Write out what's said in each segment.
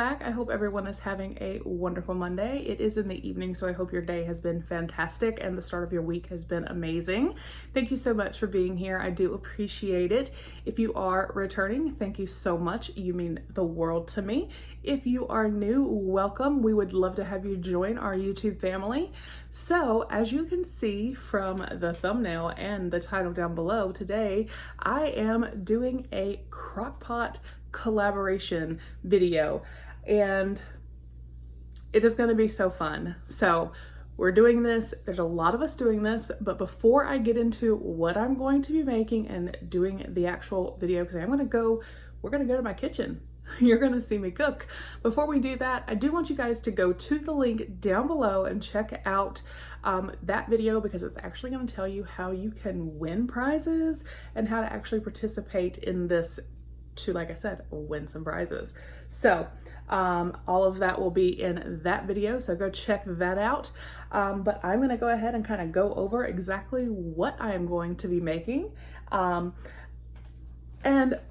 back. I hope everyone is having a wonderful Monday. It is in the evening, so I hope your day has been fantastic and the start of your week has been amazing. Thank you so much for being here. I do appreciate it. If you are returning, thank you so much. You mean the world to me. If you are new, welcome. We would love to have you join our YouTube family. So as you can see from the thumbnail and the title down below, today I am doing a Crockpot collaboration video and it is going to be so fun. So we're doing this, there's a lot of us doing this, but before I get into what I'm going to be making and doing the actual video, because we're going to go to my kitchen. You're going to see me cook. Before we do that, I do want you guys to go to the link down below and check out that video, because it's actually going to tell you how you can win prizes and how to actually participate in this to, like I said, win some prizes. So all of that will be in that video, so go check that out. But I'm going to go ahead and kind of go over exactly what I am going to be making. And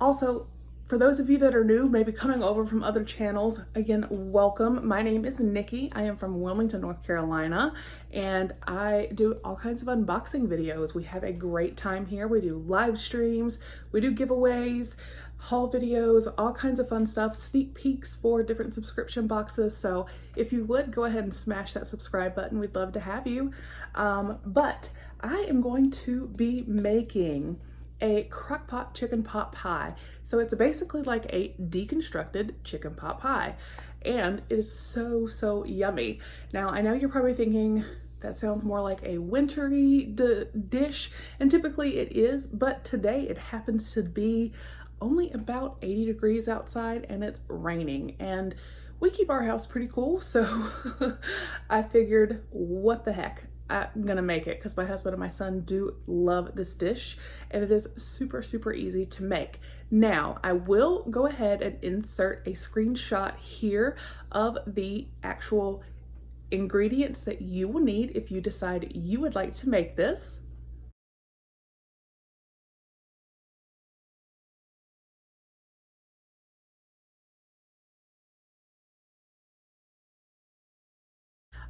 also, for those of you that are new, maybe coming over from other channels, again, welcome. My name is Nikki. I am from Wilmington, North Carolina, and I do all kinds of unboxing videos. We have a great time here. We do live streams, we do giveaways, haul videos, all kinds of fun stuff, sneak peeks for different subscription boxes. So if you would, go ahead and smash that subscribe button. We'd love to have you. But I am going to be making a Crockpot chicken pot pie. So it's basically like a deconstructed chicken pot pie, and it is so yummy. Now I know you're probably thinking that sounds more like a wintry dish, and typically it is, but today it happens to be only about 80 degrees outside and it's raining, and we keep our house pretty cool, so I figured, what the heck, I'm gonna make it, because my husband and my son do love this dish, and it is super easy to make. Now, I will go ahead and insert a screenshot here of the actual ingredients that you will need if you decide you would like to make this.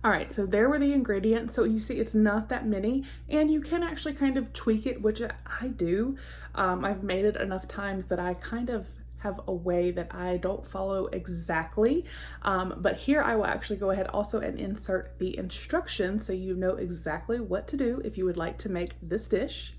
All right, so there were the ingredients. So you see it's not that many, and you can actually kind of tweak it, which I do. I've made it enough times that I kind of have a way that I don't follow exactly. But here I will actually go ahead also and insert the instructions so you know exactly what to do if you would like to make this dish.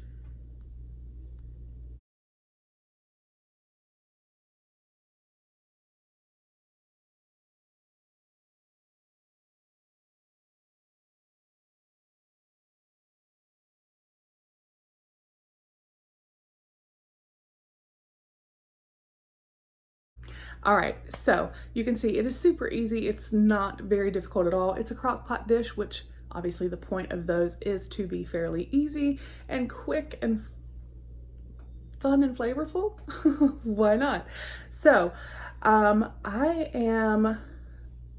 All right, so you can see it is super easy. It's not very difficult at all. It's a crock pot dish, which obviously the point of those is to be fairly easy and quick and fun and flavorful. Why not? So I am,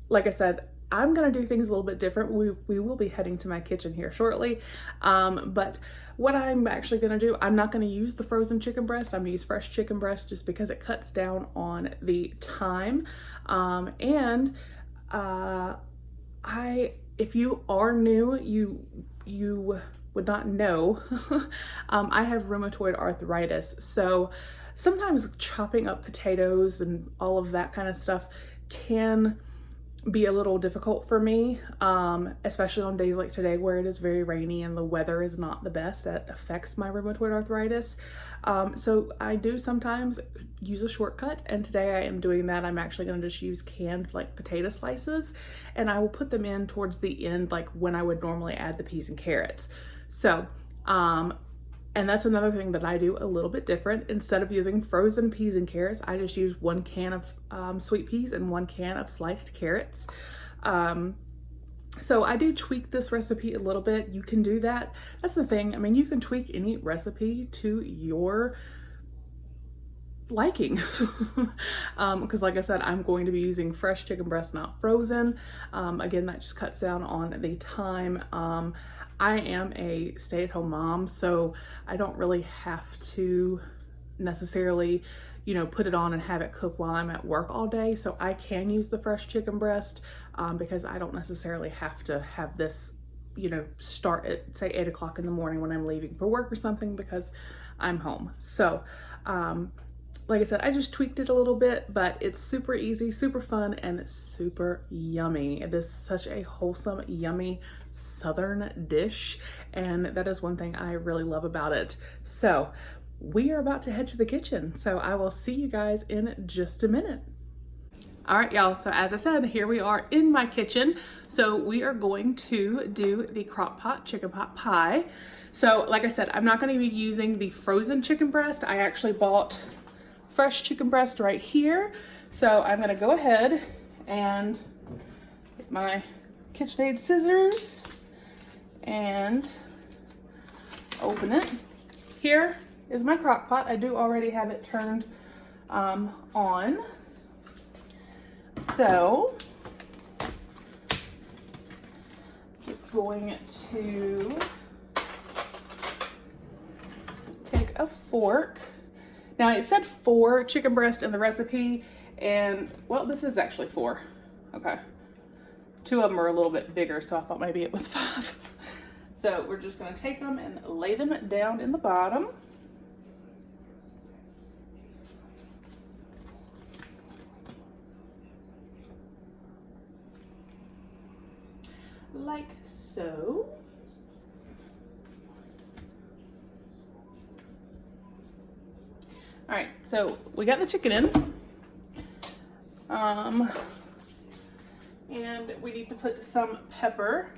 like I said, I'm gonna do things a little bit different. We will be heading to my kitchen here shortly. But what I'm actually gonna do, I'm not gonna use the frozen chicken breast. I'm gonna use fresh chicken breast just because it cuts down on the time. If you are new, you would not know, I have rheumatoid arthritis. So sometimes chopping up potatoes and all of that kind of stuff can be a little difficult for me, especially on days like today where it is very rainy and the weather is not the best. That affects my rheumatoid arthritis. So I do sometimes use a shortcut, and today I am doing that. I'm actually going to just use canned like potato slices, and I will put them in towards the end, like when I would normally add the peas and carrots. So and that's another thing that I do a little bit different. Instead of using frozen peas and carrots, I just use 1 can of sweet peas and 1 can of sliced carrots. So I do tweak this recipe a little bit. You can do that. That's the thing. I mean, you can tweak any recipe to your liking. Because like I said, I'm going to be using fresh chicken breast, not frozen. Again, that just cuts down on the time. I am a stay-at-home mom, so I don't really have to necessarily, you know, put it on and have it cook while I'm at work all day. So I can use the fresh chicken breast because I don't necessarily have to have this, you know, start at say 8 o'clock in the morning when I'm leaving for work or something, because I'm home. So like I said, I just tweaked it a little bit, but it's super easy, super fun, and super yummy. It is such a wholesome, yummy Southern dish, and that is one thing I really love about it. So we are about to head to the kitchen, so I will see you guys in just a minute. All right, y'all, so as I said, here we are in my kitchen. So we are going to do the Crockpot chicken pot pie. So like I said, I'm not going to be using the frozen chicken breast. I actually bought fresh chicken breast right here. So I'm going to go ahead and get my KitchenAid scissors and open it. Here is my crock pot. I do already have it turned on. So just going to take a fork. Now it said 4 chicken breast in the recipe, and well, this is actually 4. Okay. 2 of them are a little bit bigger, so I thought maybe it was 5. So we're just gonna take them and lay them down in the bottom. Like so. All right, so we got the chicken in. And we need to put some pepper.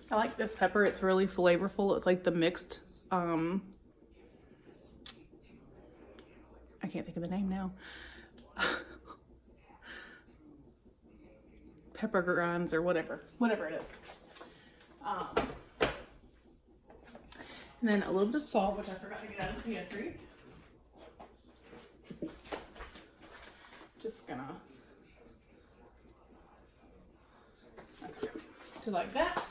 I like this pepper. It's really flavorful. It's like the mixed, I can't think of the name now. Pepper grinds or whatever it is. And then a little bit of salt, which I forgot to get out of the pantry. Just gonna, okay, do like that.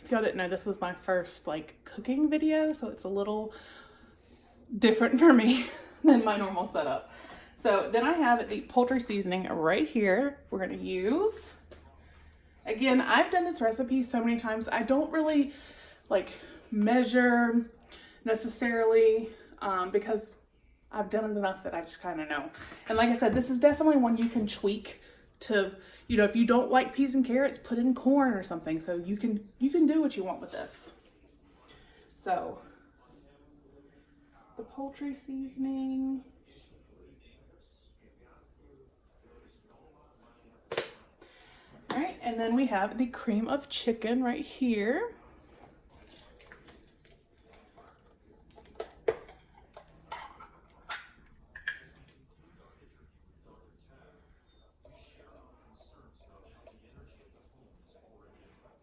If y'all didn't know, this was my first like cooking video, so it's a little different for me than my normal setup. So then I have the poultry seasoning right here. We're gonna use, again, I've done this recipe so many times, I don't really like measure necessarily because I've done it enough that I just kind of know. And like I said, this is definitely one you can tweak to, you know, if you don't like peas and carrots, put in corn or something. So you can do what you want with this. So the poultry seasoning. All right, and then we have the cream of chicken right here.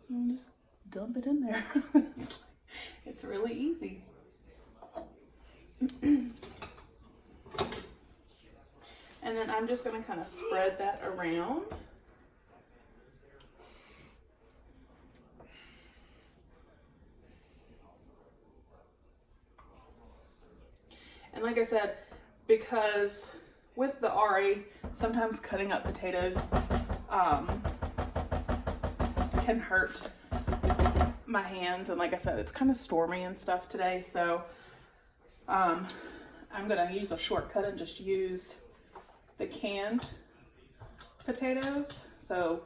And just dump it in there. It's really easy. And then I'm just going to kind of spread that around. And like I said, because with the Ari, sometimes cutting up potatoes can hurt my hands, and like I said, it's kind of stormy and stuff today, so I'm gonna use a shortcut and just use the canned potatoes, so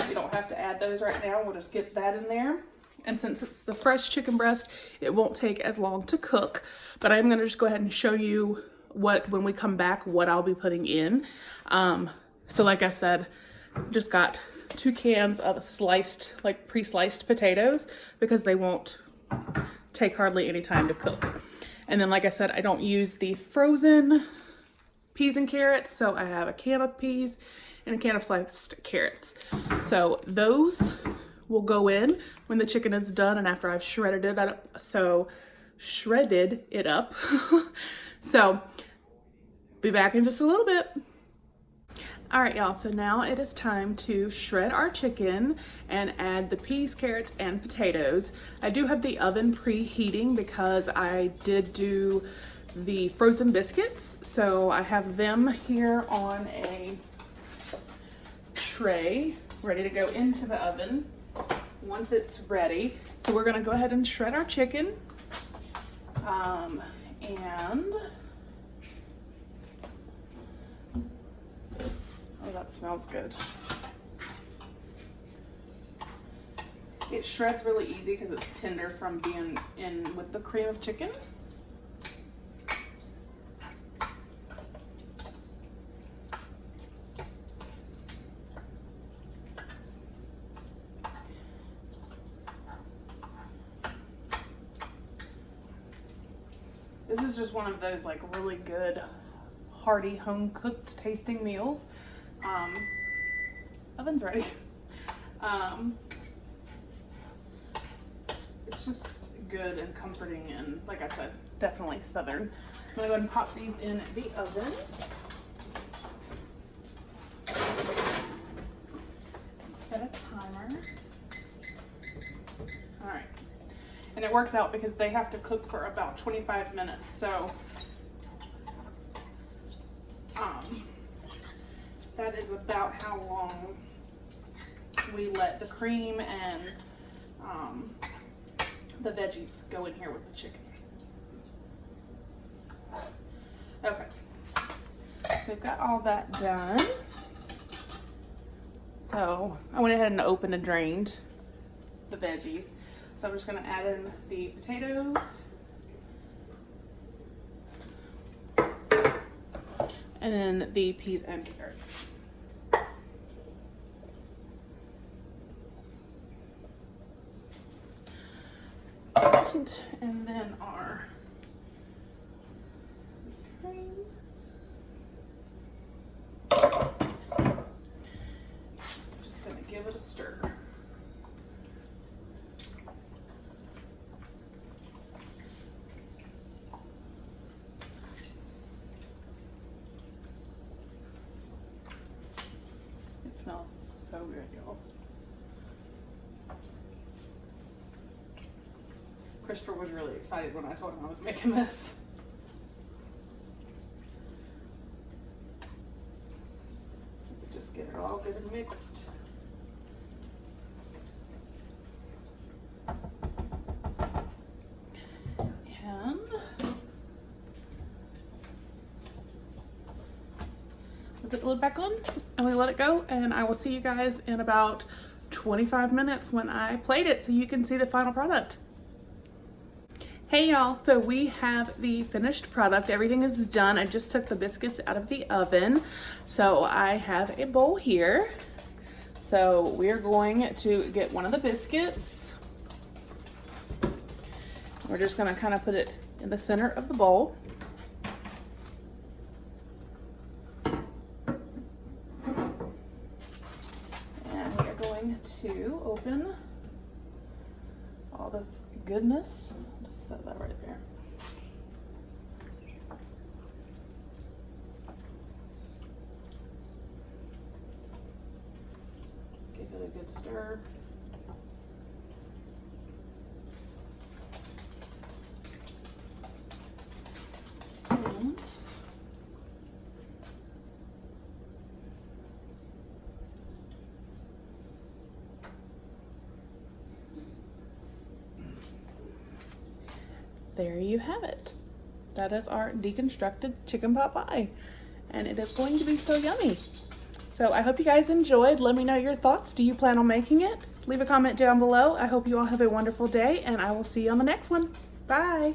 you don't have to add those right now. We'll just get that in there, and since it's the fresh chicken breast, it won't take as long to cook, but I'm gonna just go ahead and show you when we come back, what I'll be putting in. So like I said, just got 2 cans of sliced, like pre-sliced potatoes, because they won't take hardly any time to cook. And then like I said, I don't use the frozen peas and carrots, so I have a can of peas and a can of sliced carrots. So those will go in when the chicken is done and after I've shredded it up. So be back in just a little bit. All right, y'all, so now it is time to shred our chicken and add the peas, carrots, and potatoes. I do have the oven preheating because I did do the frozen biscuits. So I have them here on a tray ready to go into the oven once it's ready. So we're gonna go ahead and shred our chicken. Oh, that smells good. It shreds really easy because it's tender from being in with the cream of chicken. This is just one of those like really good, hearty, home-cooked tasting meals. Oven's ready. It's just good and comforting and, like I said, definitely Southern. I'm gonna go ahead and pop these in the oven. Set a timer. All right. And it works out because they have to cook for about 25 minutes. So that is about how long we let the cream and the veggies go in here with the chicken. Okay, so we've got all that done. So I went ahead and opened and drained the veggies. So I'm just gonna add in the potatoes. And then the peas and carrots. And then our cream. Just gonna give it a stir. It smells so good, y'all. Christopher was really excited when I told him I was making this. Just get it all good and mixed. And we put the lid back on and we let it go, and I will see you guys in about 25 minutes when I plate it so you can see the final product. Hey y'all, so we have the finished product. Everything is done. I just took the biscuits out of the oven. So I have a bowl here. So we're going to get one of the biscuits. We're just gonna kind of put it in the center of the bowl. And we're going to open all this goodness. Just set that right there. Give it a good stir. And there you have it. That is our deconstructed chicken pot pie, and it is going to be so yummy. So I hope you guys enjoyed. Let me know your thoughts. Do you plan on making it? Leave a comment down below. I hope you all have a wonderful day, and I will see you on the next one. Bye.